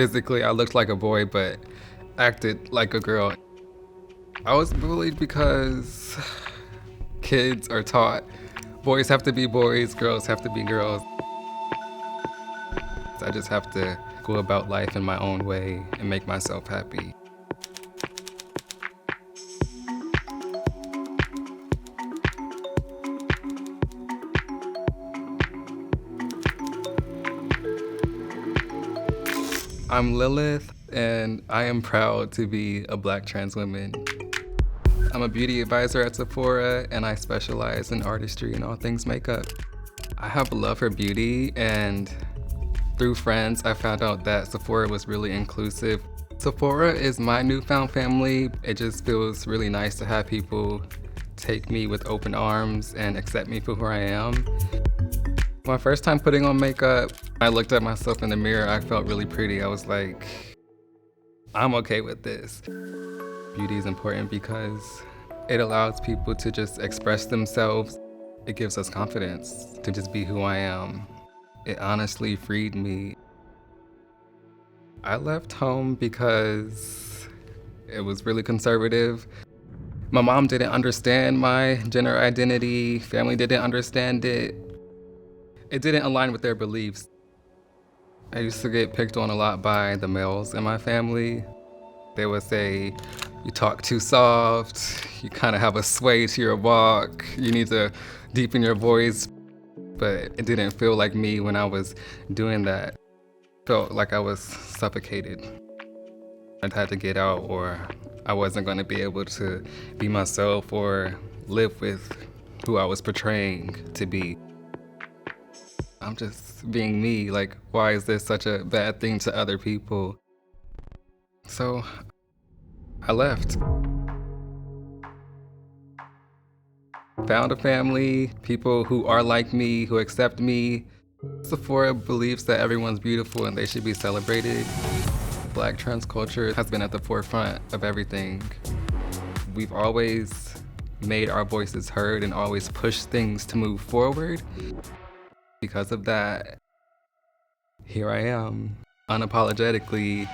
Physically, I looked like a boy, but acted like a girl. I was bullied because kids are taught boys have to be boys, girls have to be girls. I just have to go about life in my own way and make myself happy. I'm Lilith, and I am proud to be a Black trans woman. I'm a beauty advisor at Sephora, and I specialize in artistry and all things makeup. I have a love for beauty, and through friends, I found out that Sephora was really inclusive. Sephora is my newfound family. It just feels really nice to have people take me with open arms and accept me for who I am. My first time putting on makeup, I looked at myself in the mirror, I felt really pretty. I was like, I'm okay with this. Beauty is important because it allows people to just express themselves. It gives us confidence to just be who I am. It honestly freed me. I left home because it was really conservative. My mom didn't understand my gender identity, family didn't understand it. It didn't align with their beliefs. I used to get picked on a lot by the males in my family. They would say, you talk too soft, you kind of have a sway to your walk, you need to deepen your voice. But it didn't feel like me when I was doing that. Felt like I was suffocated. I had to get out or I wasn't going to be able to be myself or live with who I was portraying to be. I'm just being me, like, why is this such a bad thing to other people? So, I left. Found a family, people who are like me, who accept me. Sephora believes that everyone's beautiful and they should be celebrated. Black trans culture has been at the forefront of everything. We've always made our voices heard and always pushed things to move forward. Because of that, here I am, unapologetically.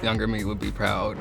Younger me would be proud.